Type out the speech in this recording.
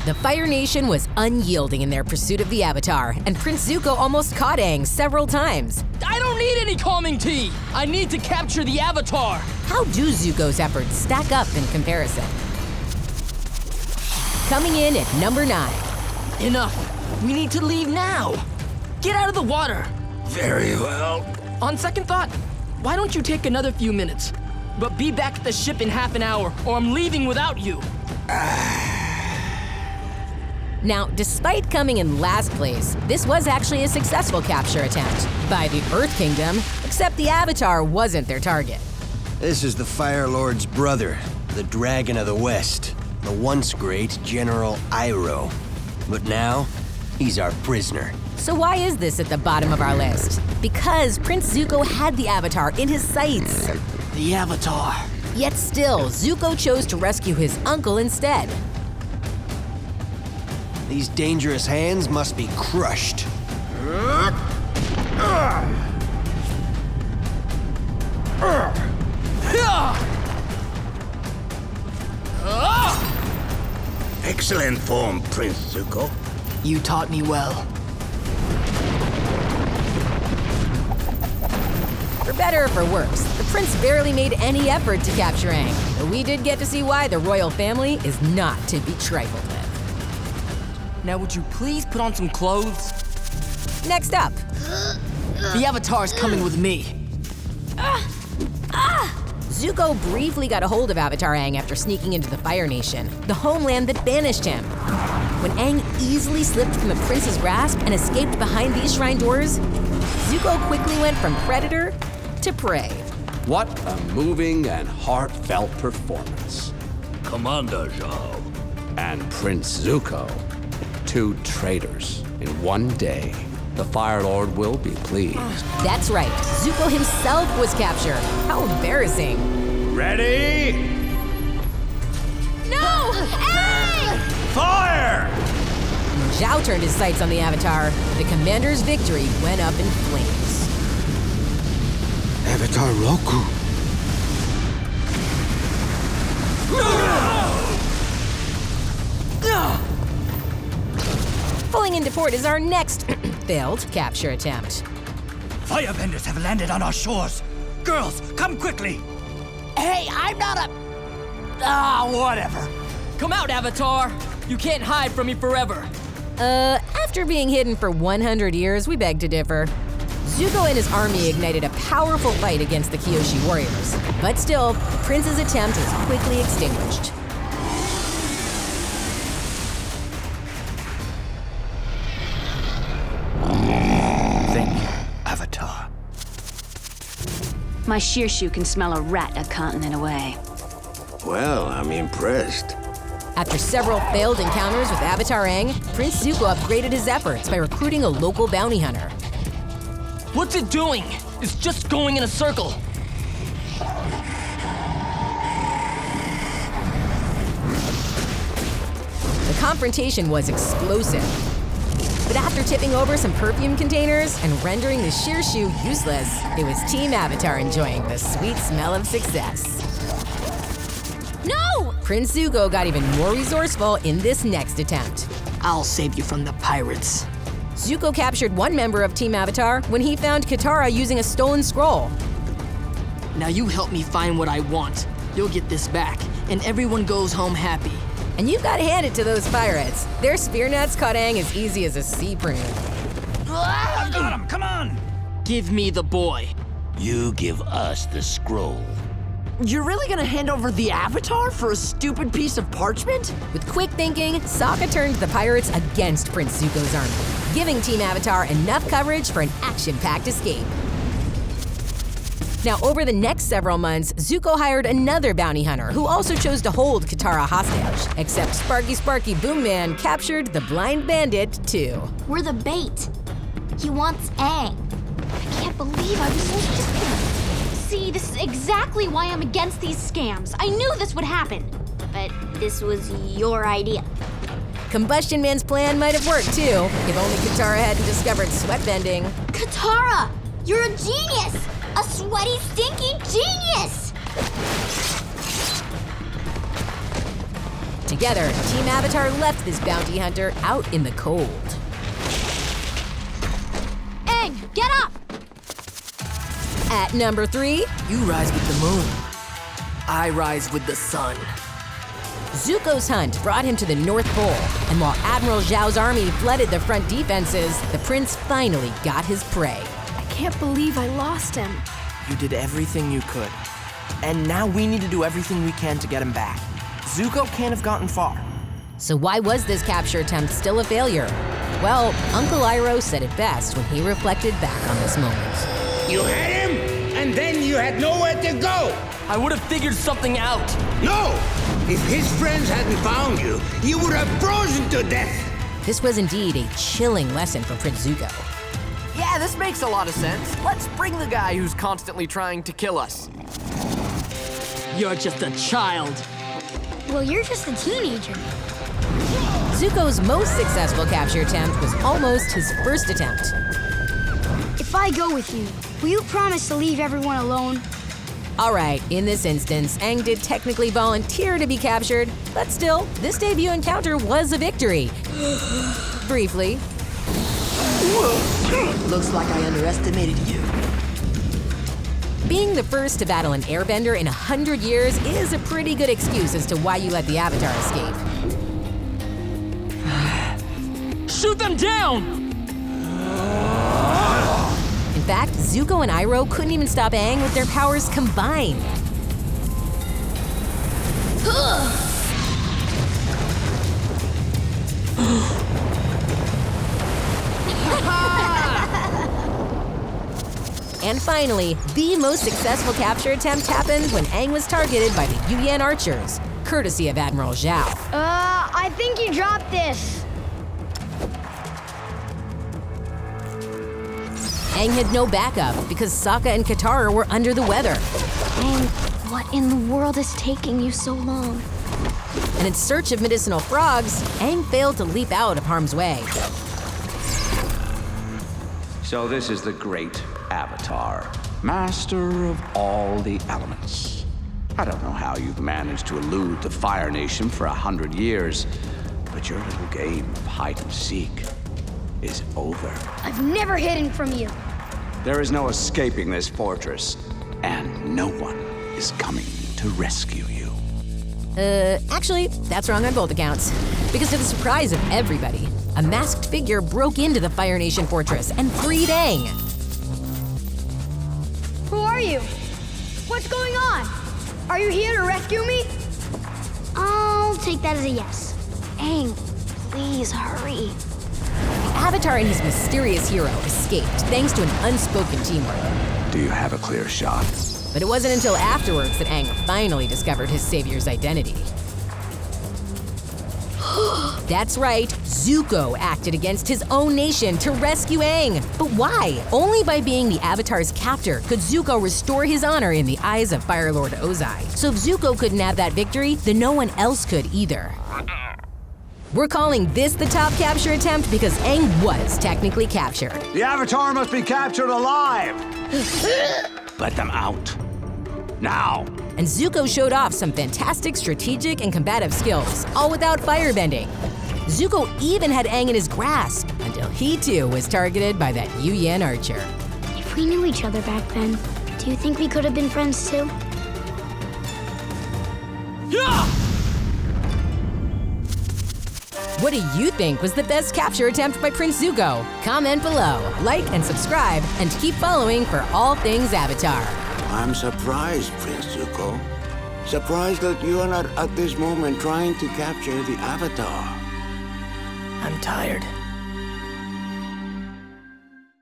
The Fire Nation was unyielding in their pursuit of the Avatar, and Prince Zuko almost caught Aang several times. I don't need any calming tea! I need to capture the Avatar! How do Zuko's efforts stack up in comparison? Coming in at number 9. Enough! We need to leave now! Get out of the water! Very well. On second thought, why don't you take another few minutes? But be back at the ship in half an hour, or I'm leaving without you. Now, despite coming in last place, this was actually a successful capture attempt by the Earth Kingdom, except the Avatar wasn't their target. This is the Fire Lord's brother, the Dragon of the West, the once great General Iroh. But now, he's our prisoner. So why is this at the bottom of our list? Because Prince Zuko had the Avatar in his sights. The Avatar. Yet still, Zuko chose to rescue his uncle instead. These dangerous hands must be crushed. Excellent form, Prince Zuko. You taught me well. For better or for worse, the prince barely made any effort to capture Aang, but we did get to see why the royal family is not to be trifled with. Now would you please put on some clothes? Next up, The Avatar's coming with me. Zuko briefly got a hold of Avatar Aang after sneaking into the Fire Nation, the homeland that banished him. When Aang easily slipped from the prince's grasp and escaped behind these shrine doors, Zuko quickly went from predator to prey. What a moving and heartfelt performance. Commander Zhao. And Prince Zuko, 2 traitors in one day. The Fire Lord will be pleased. That's right, Zuko himself was captured. How embarrassing. Ready? No! Aang! Fire! When Zhao turned his sights on the Avatar, the commander's victory went up in flames. Avatar Roku. Pulling into port is our next failed capture attempt. Firebenders have landed on our shores. Girls, come quickly. Hey, I'm not a... whatever. Come out, Avatar. You can't hide from me forever. After being hidden for 100 years, we beg to differ. Zuko and his army ignited a powerful fight against the Kyoshi warriors. But still, the prince's attempt was quickly extinguished. Thank you, Avatar. My shearshoe can smell a rat a continent away. Well, I'm impressed. After several failed encounters with Avatar Aang, Prince Zuko upgraded his efforts by recruiting a local bounty hunter. What's it doing? It's just going in a circle. The confrontation was explosive. But after tipping over some perfume containers and rendering the shearshoe useless, it was Team Avatar enjoying the sweet smell of success. No! Prince Zuko got even more resourceful in this next attempt. I'll save you from the pirates. Zuko captured one member of Team Avatar when he found Katara using a stolen scroll. Now you help me find what I want. You'll get this back, and everyone goes home happy. And you've got to hand it to those pirates. Their spear nets caught Aang as easy as a sea prune. I've got him, come on. Give me the boy. You give us the scroll. You're really gonna hand over the Avatar for a stupid piece of parchment? With quick thinking, Sokka turned the pirates against Prince Zuko's army, giving Team Avatar enough coverage for an action-packed escape. Now, over the next several months, Zuko hired another bounty hunter who also chose to hold Katara hostage, except Sparky Boom Man captured the blind bandit too. We're the bait. He wants Aang. I can't believe I was so stupid. See, this is exactly why I'm against these scams. I knew this would happen. But this was your idea. Combustion Man's plan might have worked too, if only Katara hadn't discovered sweatbending. Katara! You're a genius! A sweaty, stinky genius! To Together, Team Avatar left this bounty hunter out in the cold. Aang, get up! At number 3, You rise with the moon. I rise with the sun. Zuko's hunt brought him to the North Pole, and while Admiral Zhao's army flooded the front defenses, the prince finally got his prey. I can't believe I lost him. You did everything you could. And now we need to do everything we can to get him back. Zuko can't have gotten far. So why was this capture attempt still a failure? Well, Uncle Iroh said it best when he reflected back on this moment. You had him, and then you had nowhere to go. I would have figured something out. No! If his friends hadn't found you, you would have frozen to death. This was indeed a chilling lesson for Prince Zuko. Yeah, this makes a lot of sense. Let's bring the guy who's constantly trying to kill us. You're just a child. Well, you're just a teenager. Zuko's most successful capture attempt was almost his first attempt. If I go with you, will you promise to leave everyone alone? All right, in this instance, Aang did technically volunteer to be captured, but still, this debut encounter was a victory. Briefly. Looks like I underestimated you. Being the first to battle an airbender in 100 years is a pretty good excuse as to why you let the Avatar escape. Shoot them down! In fact, Zuko and Iroh couldn't even stop Aang with their powers combined. And finally, the most successful capture attempt happened when Aang was targeted by the Yuyan archers, courtesy of Admiral Zhao. I think you dropped this. Aang had no backup because Sokka and Katara were under the weather. Aang, what in the world is taking you so long? And in search of medicinal frogs, Aang failed to leap out of harm's way. So this is the great Avatar, master of all the elements. I don't know how you've managed to elude the Fire Nation for 100 years, but your little game of hide and seek is over. I've never hidden from you. There is no escaping this fortress, and no one is coming to rescue you. Actually, that's wrong on both accounts. Because to the surprise of everybody, a masked figure broke into the Fire Nation fortress and freed Aang. Who are you? What's going on? Are you here to rescue me? I'll take that as a yes. Aang, please hurry. The Avatar and his mysterious hero escaped thanks to an unspoken teamwork. Do you have a clear shot? But it wasn't until afterwards that Aang finally discovered his savior's identity. That's right, Zuko acted against his own nation to rescue Aang. But why? Only by being the Avatar's captor could Zuko restore his honor in the eyes of Fire Lord Ozai. So if Zuko couldn't have that victory, then no one else could either. We're calling this the top capture attempt because Aang was technically captured. The Avatar must be captured alive! Let them out. Now! And Zuko showed off some fantastic strategic and combative skills, all without firebending. Zuko even had Aang in his grasp until he too was targeted by that Yuyan archer. If we knew each other back then, do you think we could have been friends too? What do you think was the best capture attempt by Prince Zuko? Comment below, like and subscribe, and keep following for all things Avatar. I'm surprised, Prince Zuko. Surprised that you are not at this moment trying to capture the Avatar. I'm tired.